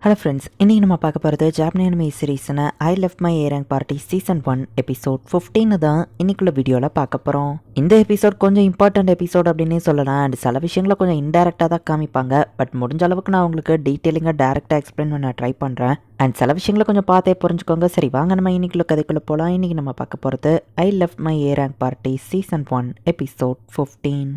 Hello friends, இன்றைக்கி நம்ம பார்க்க போகிறது ஜாப்பனீஸ் அனிமே சீரீஸ்னு I left my A rank party season 1 episode 15 தான் இன்னைக்குள்ள வீடியோவில் பார்க்க போகிறோம். இந்த எபிசோட் கொஞ்சம் இம்பார்ட்டன்ட் எபிசோட் அப்படின்னே சொல்லலாம். அண்ட் சில விஷயங்களை கொஞ்சம் இன்டெரக்டாக தான் காமிப்பாங்க. பட் முடிஞ்ச அளவுக்கு நான் உங்களுக்கு டீட்டெயிலிங்காக டேரெக்டாக எக்ஸ்பிளைன் பண்ண ட்ரை பண்ணுறேன். அண்ட் சில விஷயங்களை கொஞ்சம் பார்த்தே புரிஞ்சுக்கோங்க. சரி, வாங்க நம்ம இன்னைக்குள்ள கதைக்குள்ளே போகலாம். இன்றைக்கி நம்ம பார்க்க போகிறது I left my A rank party season 1 episode 15.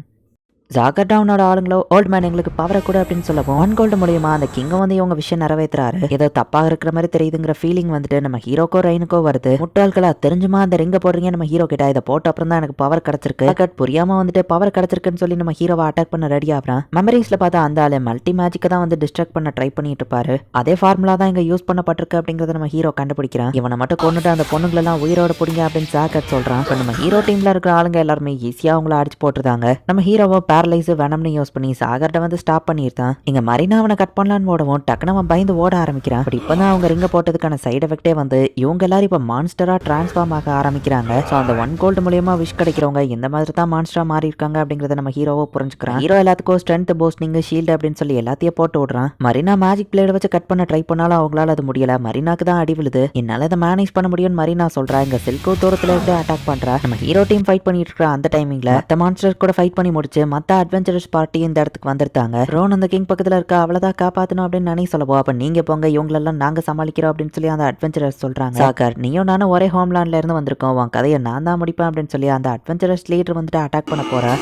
ஜாகர்டவுனோட ஆளுங்களோ ஓல்டு மேன் எங்களுக்கு பவரை கூட அப்படின்னு சொல்லவும் ஒன் கோல்டு மூலியமா அந்த கிங்க வந்து இவங்க விஷயம் நிறைவேற்றுறாரு. ஏதோ தப்பாக இருக்கிற மாதிரி தெரியுதுங்கிற ஃபீலிங் வந்துட்டு நம்ம ஹீரோக்கோ ரெயினுக்கோ வருது. முட்டாள்களா தெரிஞ்சுமா அந்த ரிங்க போடுறீங்க நம்ம ஹீரோ கிட்ட. இதை போட்ட அப்புறம் தான் எனக்கு பவர் கிடைச்சிருக்கு. கட் புரியாம வந்துட்டு பவர் கிடைச்சிருக்குன்னு சொல்லி நம்ம ஹீரோவை அட்டாக் பண்ண ரெடி ஆகிறான். மெமரிஸ்ல பார்த்தா அந்த ஆளு மல்டி மேஜிக்கை தான் வந்து டிஸ்ட்ராக்ட் பண்ண ட்ரை பண்ணிட்டு இருப்பாரு. அதே ஃபார்முலா தான் இங்க யூஸ் பண்ணப்பட்டிருக்கு அப்படிங்கறத நம்ம ஹீரோ கண்டுபிடிக்கிறான். இவனை மட்டும் கொண்டுட்டு அந்த பொண்ணுங்களெல்லாம் உயிரோட பிடிங்க அப்படின்னு ஜாக்கட் சொல்றான். நம்ம ஹீரோ டீம்ல இருக்கிற ஆளுங்க எல்லாருமே ஈஸியா அவங்கள அடிச்சு போட்டுருந்தாங்க. நம்ம ஹீரோவை பேரலைஸ் வேணும்னு யூஸ் பண்ணி சாகர்ட்ட வந்து ஸ்டாப் பண்ணிருந்தான். இங்க மரினா அவனை கட் பண்ணலான்னு ஓடவும் டக்குனு அவன் பயந்து ஓட ஆரம்பிக்கிறான். பட் இப்பதான் அவங்க ரிங்க போட்டதுக்கான சைடு எஃபெக்டே வந்து இவங்க எல்லாரும் இப்ப மான்ஸ்டரா டிரான்ஸ்ஃபார்ம் ஆக ஆரம்பிக்கிறாங்க. ஸோ அந்த ஒன் கோல்டு மூலியமா விஷ் கிடைக்கிறவங்க இந்த மாதிரி தான் மான்ஸ்டரா மாறி இருக்காங்க அப்படிங்கறத நம்ம ஹீரோவோ புரிஞ்சுக்கிறான். ஹீரோ எல்லாத்துக்கும் ஸ்ட்ரென்த் பூஸ்டிங் ஷீல்டு அப்படின்னு சொல்லி எல்லாத்தையும் போட்டு விடுறான். மரினா மேஜிக் பிளேட வச்சு கட் பண்ண ட்ரை பண்ணாலும் அவங்களால அது முடியல. மரினாக்கு தான் அடி விழுது. என்னால அதை மேனேஜ் பண்ண முடியும்னு மரினா சொல்றா. இங்க சில்கோ தூரத்துல இருந்து அட்டாக் பண்றா. நம்ம ஹீரோ டீம் ஃபைட் பண்ணிட்டு இருக்கிற அந்த டைமிங்ல மத்த மான்ஸ்டர் கூட ஃபைட் பண்ணி முடிச்சு மத்த அட்வென்ச்சரஸ் பார்ட்டி இந்த இடத்துக்கு வந்திருக்காங்க. ரோன் அந்த கிங் பக்கத்துல இருக்க அவளதான் காப்பாத்தணும் அப்படின்னு நானே சொல்லவோ. அப்ப நீங்க போங்க, இவங்களெல்லாம் நாங்க சமாளிக்கிறோம் அப்படின்னு சொல்லி அந்த அட்வென்ச்சரஸ் சொல்றாங்க. சாகர், நீயும் நானும் ஒரே ஹோம்லாண்ட்ல இருந்து வந்திருக்கோம், உன் கதையை நான் தான் முடிப்பேன் அப்படின்னு சொல்லி அந்த அட்வென்ச்சரஸ் லீடர் வந்துட்டு அட்டாக் பண்ண போறா.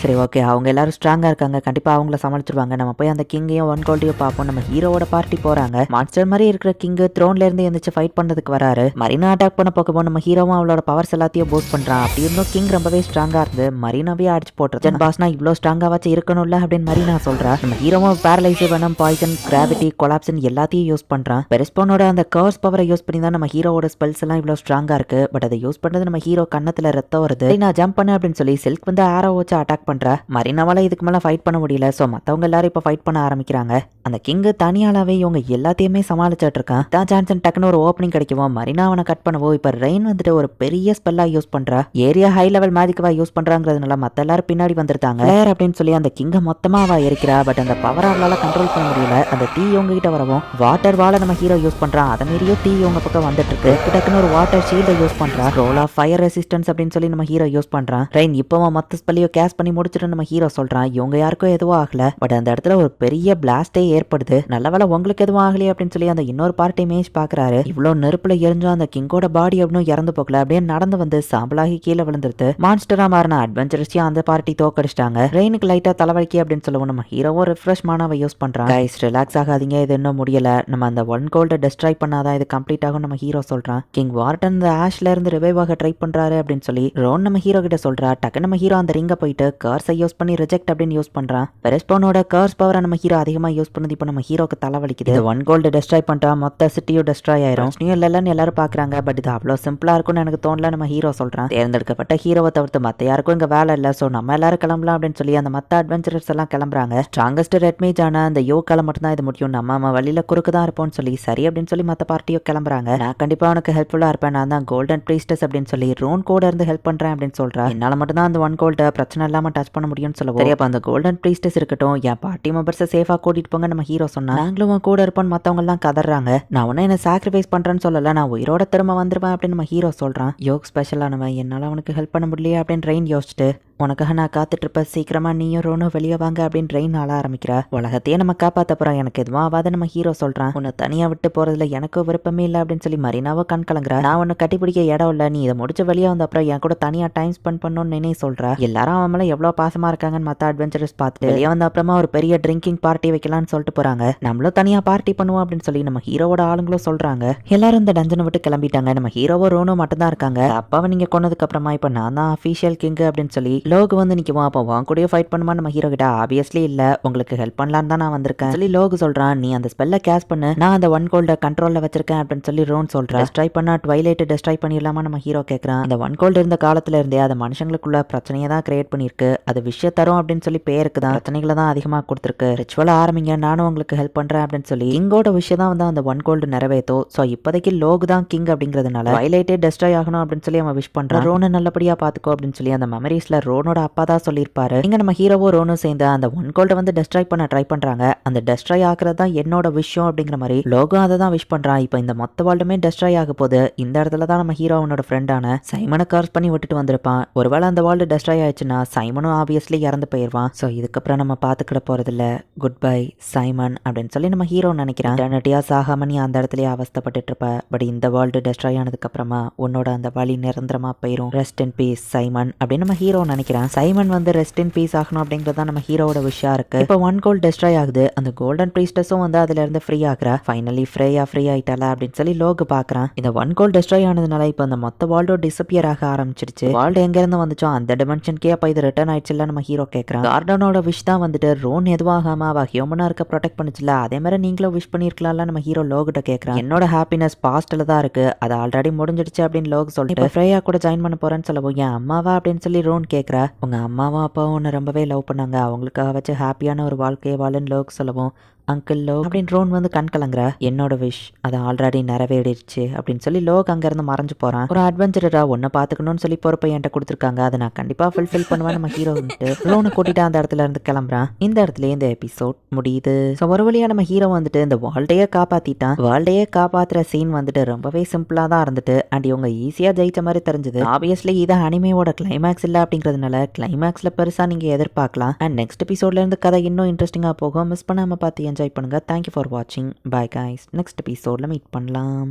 சரி, ஓகே, அவங்க எல்லாரும் ஸ்ட்ராங்கா இருக்காங்க, கண்டிப்பா அவங்கள சமாளிச்சிருவாங்க. நம்ம போய் அந்த கிங்கையும் ஒன் கோல்டையும் பார்ப்போம். நம்ம ஹீரோவோட பார்ட்டி போறாங்க. மான்ஸ்டர் மாதிரி இருக்கிற கிங் த்ரோன்ல இருந்து எந்திரிச்சு ஃபைட் பண்ணதுக்கு வராரு. மரினா அட்டாக் பண்ண போக நம்ம ஹீரோவும் அவளோட பவர்ஸ் எல்லாத்தையும் பூஸ்ட் பண்றான். அப்படி இருந்தும் கிங் ரொம்பவே ஸ்ட்ராங்கா இருந்து மரினாவே அடிச்சு போட்டுரு. பாஸ்னா இவ்வளவு ஸ்ட்ராங்கா வச்சு இருக்கணும்ல அப்படின்னு மரினா சொல்றா. நம்ம ஹீரோவும் பேரலைஸ் வேணும், பாய்சன், கிராவிட்டி, கொலாப்ஸ் எல்லாத்தையும் யூஸ் பண்றான். பெரிஸ்போனோட அந்த கர்ஸ் பவரை யூஸ் பண்ணி தான் நம்ம ஹீரோவோட ஸ்பெல்ஸ் எல்லாம் இவ்வளவு ஸ்ட்ராங்கா இருக்கு. பட் அதை யூஸ் பண்றது நம்ம ஹீரோ கண்ணத்துல ரத்தம் வருது. நான் ஜம்ப் பண்ண அப்படின்னு சொல்லி சில்க் வந்து ஆரோ வச்சு அட்டாக் பண்றா. மரினாவால இதுக்கு மேல ஃபைட் பண்ண முடியல. சோ மத்தவங்க எல்லாரும் இப்ப ஃபைட் பண்ண ஆரம்பிக்கிறாங்க. அந்த கிங் தனியாலாவே இவங்க எல்லாத்தையுமே சமாளிச்சுட்டு இருக்கான். தான் ஜான்சன் டக்குன்னு ஒரு ஓப்பனிங் கிடைக்கும். மரினா அவனை கட் பண்ணவோ இப்ப ரெயின் வந்துட்டு ஒரு பெரிய ஸ்பெல்லா யூஸ் பண்றா. ஏரியா ஹை லெவல் மேஜிக்கவா யூஸ் பண்றாங்கிறதுனால மத்த எல்லாரும் பின்னாடி வந்திருக்காங்க. பிளேயர் அப்படின்னு சொல்லி அந்த கிங்க மொத்தமா அவ எரிக்கிறா. பட் அந்த பவர் அவளால கண்ட்ரோல் பண்ண முடியல. அந்த தீ இவங்க கிட்ட வரவும் வாட்டர் வால நம்ம ஹீரோ யூஸ் பண்றான். அதை மீறியோ தீ இவங்க பக்கம் வந்துட்டு இருக்கு. டக்குன்னு ஒரு வாட்டர் ஷீல்டை யூஸ் பண்றா. ரோல் ஆஃப் ஃபயர் ரெசிஸ்டன்ஸ் அப்படின்னு சொல்லி நம்ம ஹீரோ யூஸ் பண்றான். ரெயின் இப்பவும் மத்த ஸ்பெல்லையோ கேஸ் பண்ணி முடிச்சுட்டு நம்ம ஹீரோ சொல்றான் இவங்க யாருக்கும் எதுவும் ஆகல. பட் அந்த இடத்துல ஒரு பெரிய பிளாஸ்டே ஏற்படுது. நல்ல வேளை உங்களுக்கு எதுவும் ஆகலையே அப்படின்னு சொல்லி அந்த இன்னொரு பார்ட்டி இமேஜ் பாக்குறாரு. இவ்வளவு நெருப்புல எரிஞ்சும் அந்த கிங்கோட பாடி அப்படின்னு இறந்து போகல. அப்படியே நடந்து வந்து சாம்பலாகி கீழே விழுந்துருது. மான்ஸ்டரா மாறின அட்வென்ச்சரஸையும் அந்த பார்ட்டி தோக்கடிச்சிட்டாங்க. ரெயினுக்கு லைட்டா தலைவலிக்கி அப்படின்னு சொல்லுவோம். நம்ம ஹீரோவும் ரிஃப்ரெஷ் மானாவை யூஸ் பண்றான். கைஸ், ரிலாக்ஸ் ஆகாதீங்க, இது இன்னும் முடியல. நம்ம அந்த ஒன் கோல்ட டெஸ்ட்ராய் பண்ணாதான் இது கம்ப்ளீட் ஆகும் நம்ம ஹீரோ சொல்றான். கிங் வார்டன் இந்த ஆஷ்ல இருந்து ரிவைவ் ஆக ட்ரை பண்றாரு அப்படின்னு சொல்லி ரோன் நம்ம ஹீரோ கிட்ட சொல்றா. டக்கு நம்ம ஹீரோ அந்த ரிங்க போயிட்டு கர்ஸை யூஸ் பண்ணி ரிஜெக்ட் அப்படின்னு யூஸ் பண்றான். பெரிஸ்போனோட கர்ஸ் பவரை நம்ம ஹீரோ அதிகமா யூஸ் பண்ணது இப்ப நம்ம ஹீரோக்கு தலைவலிக்குது. இது ஒன் கோல்டு டெஸ்ட்ராய் பண்ணிட்டா மொத்த சிட்டியும் டெஸ்ட்ராய் ஆயிரும். இல்லன்னு எல்லாரும் பாக்குறாங்க. பட் இது அவ்வளவு சிம்பிளா இருக்கும்னு எனக்கு தோணல நம்ம ஹீரோ சொல்றான். தேர்ந்தெடுக்கப்பட்ட ஹீரோவை தவிர்த்து மத்த யாருக்கும் இங்க வேலை இல்ல. சோ நம்ம எல்லாரும் கிளம்பலாம் அப்படின்னு சொல்லி அந்த மத்த அட்வென்ச்சரர்ஸ் எல்லாம் கிளம்புறாங்க. ஸ்ட்ராங்கஸ்ட் ரெட் மேஜ் ஆன அந்த யோக்கால மட்டும் தான் இது முடியும். நம்ம வழியில குறுக்கு தான் இருப்போம்னு சொல்லி சரி அப்படின்னு சொல்லி மத்த பார்ட்டியும் கிளம்புறாங்க. நான் கண்டிப்பா உனக்கு ஹெல்ப்ஃபுல்லா இருப்பேன், நான் தான் கோல்டன் பிரீஸ்டஸ் அப்படின்னு சொல்லி ரோன் கூட இருந்து ஹெல்ப் பண்றேன் அப்படின்னு சொல்றா. என்னால மட்டும் தான் அந்த ஒன் கோல்ட பிரச்சனை இல்லாம டச் பண்ண முடியும்னு சொல்லுவோம். சரி, அப்ப அந்த கோல்டன் பிரீஸ்டஸ் இருக்கட்டும், என் பார்ட்டி மெம்பர்ஸை சேஃபா கூட்டிட்டு போங்க நம்ம ஹீரோ சொன்னா. நாங்களும் கூட இருப்போம் மத்தவங்க எல்லாம் கதறாங்க. நான் உன்ன என்ன சாக்ரிஃபைஸ் பண்றேன்னு சொல்லல, நான் உயிரோட திரும்ப வந்துருவேன் அப்படின்னு நம்ம ஹீரோ சொல்றான். யோக் ஸ்பெஷலானவன், என்னால அவனுக்கு ஹெல்ப் பண்ண முடியலையே அப்படின்னு ரெயின் யோசிச்சுட்டு உனக்காக நான் காத்துட்டு இருப்ப, சீக்கிரமா நீயும் ரோனும் வெளியே வாங்க அப்படின்னு ரெயின் ஆள ஆரம்பிக்கிறா. உலகத்தையே நம்ம காப்பாத்த போறோம், எனக்கு எதுவும் ஆகாத நம்ம ஹீரோ சொல்றான். உன்னை தனியா விட்டு போறதுல எனக்கு விருப்பமே இல்லை அப்படின்னு சொல்லி மரினாவோ கண் கலங்குறா. நான் உன்னை கட்டிப்பிடிக்க இடம் இல்ல, நீ இதை முடிச்சு வெளியே வந்த அப்புறம் என் கூட தனியா டைம் ஸ்பெண்ட் பண்ணணும்னு நினை சொல்றா. எல்லாரும் அவன் மேல எவ்வளவு பாசமா இருக்காங்கன்னு மத்த அட்வென்ச்சரஸ் பார்த்துட்டு வெளியே வந்த அப்புறமா ஒரு பெரிய ட்ரிங்கிங் பார்ட்டி வைக்கலாம்னு சொல்லிட்டு போறாங்க. நம்மளும் தனியா பார்ட்டி பண்ணுவோம் அப்படின்னு சொல்லி நம்ம ஹீரோவோட ஆளுங்களும் சொல்றாங்க. எல்லாரும் இந்த டஞ்சனை விட்டு கிளம்பிட்டாங்க. நம்ம ஹீரோவோ ரோனும் மட்டும் தான் இருக்காங்க. அப்பாவை நீங்க கொன்னதுக்கு அப்புறமா இப்ப நான் தான் அபிஷியல் கிங் அப்படின்னு சொல்லி லோகு வந்து நிக்குவோம். அப்போ வாங்க கூட ஃபைட் பண்ணுமா நம்ம ஹீரோ கிட்ட. ஆப்வியஸ்லி இல்ல, உங்களுக்கு ஹெல்ப் பண்ணலான்னு தான் நான் வந்திருக்கேன் சொல்லி லோகு சொல்றான். நீ அந்த ஸ்பெல்ல கேஸ் பண்ணு, நான் அந்த ஒன் கோல்ட கண்ட்ரோல்ல வச்சிருக்கேன் அப்படின்னு சொல்லி ரோன் சொல்றான். டெஸ்ட்ராய் பண்ணா ட்வைலைட் டெஸ்ட்ராய் பண்ணிடலாமா நம்ம ஹீரோ கேட்கறான். அந்த ஒன் கோல்டு இருந்த காலத்துல இருந்தே அது மனுஷங்களுக்குள்ள பிரச்சனையை தான் கிரியேட் பண்ணிருக்கு. அது விஷயம் தரும் அப்படின்னு சொல்லி பேருக்கு தான் பிரச்சனைகளை தான் அதிகமா கொடுத்துருக்கு. ரிச்சுவலா ஆரம்பிங்க, நானும் உங்களுக்கு ஹெல்ப் பண்றேன் அப்படின்னு சொல்லி கிங்கோட விஷயம் தான் வந்து அந்த ஒன் கோல்டு நிறைவேற்றும். சோ இப்போதைக்கு லோகு தான் கிங் அப்படிங்கிறதுனால ட்வைலைட்டே டெஸ்ட்ராய் ஆகணும் அப்படின்னு சொல்லி அவன் விஷ் பண்றான். ரோனை நல்லபடியா பாத்துக்கோ அப்படின்னு சொல்லி அந்த மெமரிஸ்ல ரோல் ரோனோட அப்பா தான் சொல்லியிருப்பாரு. இங்க நம்ம ஹீரோவும் ரோனும் சேர்ந்து அந்த ஒன் கோல்ட வந்து டெஸ்ட்ராய் பண்ண ட்ரை பண்றாங்க. அந்த டெஸ்ட்ராய் ஆக்குறது தான் என்னோட விஷயம் அப்படிங்கிற மாதிரி லோகோ அதை தான் விஷ் பண்றான். இப்போ இந்த மொத்த வேர்ல்டுமே டெஸ்ட்ராய் ஆக போகுது. இந்த இடத்துல தான் நம்ம ஹீரோ அவனோட ஃப்ரெண்டான சைமனை கர்ஸ் பண்ணி விட்டுட்டு வந்திருப்பான். ஒருவேளை அந்த வேர்ல்டு டெஸ்ட்ராய் ஆயிடுச்சுன்னா சைமனும் ஆப்வியஸ்லி இறந்து போயிடுவான். ஸோ இதுக்கப்புறம் நம்ம பார்த்துக்கிட போறதில்ல. குட் பை சைமன் அப்படின்னு சொல்லி நம்ம ஹீரோ நினைக்கிறான். இட்டர்னிட்டியா சாகாம நீ அந்த இடத்துலயே அவஸ்தப்பட்டு இருப்ப. பட் இந்த வேர்ல்டு டெஸ்ட்ராய் ஆனதுக்கு அப்புறமா உன்னோட அந்த வழி நிரந்தரமா போயிரும். ரெஸ்ட் இன் பீஸ் சைமன் அப்படின்னு நம்ம ஹீரோ நினைக்கிறான். சைமன் வந்து ரெஸ்ட் இன் பீஸ் ஆகணும் அப்படிங்கறத நம்ம ஹீரோட விஷயம் இருக்கு. இப்போ ஒன் கோல்ட் டெஸ்ட்ராய் ஆகுது. அந்த கோல்டன் பிரீஸ்டஸும் வந்து அதுல இருந்து ஃப்ரீ ஆகுறா. ஃபைனலி ஃப்ரீ ஆயிட்டால அப்படின்னு சொல்லி லோகு பாக்குறான். இந்த ஒன் கோல்ட் டெஸ்ட்ராய் ஆனதுனால இப்போ அந்த மொத்த வேர்ல்டோ டிசப்பியர் ஆக ஆரம்பிச்சிருச்சு. வேர்ல்டு எங்க இருந்து வந்துச்சோ அந்த டிமென்ஷனுக்கே அப்ப இது ரிட்டர்ன் ஆயிடுச்சுல நம்ம ஹீரோ கேட்கறான். கார்டனோட விஷ் தான் வந்துட்டு ரோன் எதுவாகாம அவ ஹியூமனா இருக்க ப்ரொடெக்ட் பண்ணுச்சுல, அதே மாதிரி நீங்களும் விஷ் பண்ணிருக்கலாம்ல நம்ம ஹீரோ லோகிட்ட கேட்கறான். என்னோட ஹாப்பினஸ் பாஸ்ட்ல தான் இருக்கு, அது ஆல்ரெடி முடிஞ்சிடுச்சு அப்படின்னு லோக் சொல்லிட்டு ஃப்ரேயா கூட ஜாயின் பண்ண போறேன்னு சொல்லவும் என் அம்மாவா அப்படின்னு சொல்லி ரோன் கேட்கறா. உங்க அம்மாவும் அப்பாவும் உன்னை ரொம்பவே லவ் பண்ணாங்க, அவங்களுக்காக வச்சு ஹாப்பியான ஒரு வாழ்க்கையை வாழுன்னு லோக் சொல்லவும் அங்கிள் லோக் அப்படின்னு ரோன் வந்து கண் கலங்குறா. என்னோட விஷ் அது ஆல்ரெடி நிறைவேறிடுச்சு அப்படின்னு சொல்லி லோக் அங்க இருந்து மறைஞ்சு போறான். ஒரு அட்வென்ச்சரா ஒன்ன பாத்துக்கணும்னு சொல்லி பொறுப்பை என்கிட்ட கொடுத்துருக்காங்க, அதை நான் கண்டிப்பா ஃபுல்ஃபில் பண்ணுவேன் நம்ம ஹீரோ வந்துட்டு ரோனை கூட்டிட்டு அந்த இடத்துல இருந்து கிளம்புறான். இந்த இடத்துல இந்த எபிசோட் முடியுது. ஸோ ஒரு வழியா நம்ம ஹீரோ வந்துட்டு இந்த வேர்ல்டையே காப்பாத்திட்டான். வேர்ல்டையே காப்பாத்துற சீன் வந்துட்டு ரொம்பவே சிம்பிளா தான் இருந்துட்டு அண்ட் இவங்க ஈஸியா ஜெயிச்ச மாதிரி தெரிஞ்சது. ஆப்வியஸ்லி இது அனிமேவோட கிளைமேக்ஸ் இல்ல அப்படிங்கிறதுனால கிளைமேக்ஸ்ல பெருசா நீங்க எதிர்பார்க்கலாம். அண்ட் நெக்ஸ்ட் எபிசோட்ல இருந்து கதை இன்னும் இன்ட்ரெஸ்டிங்கா போகும். மிஸ் பண்ணாம பார்த்து என்ஜாய் பண்ணுங்க. தேங்க்யூ ஃபார் வாட்சிங். Bye guys. நெக்ஸ்ட் எபிசோட்ல மீட் பண்ணலாம்.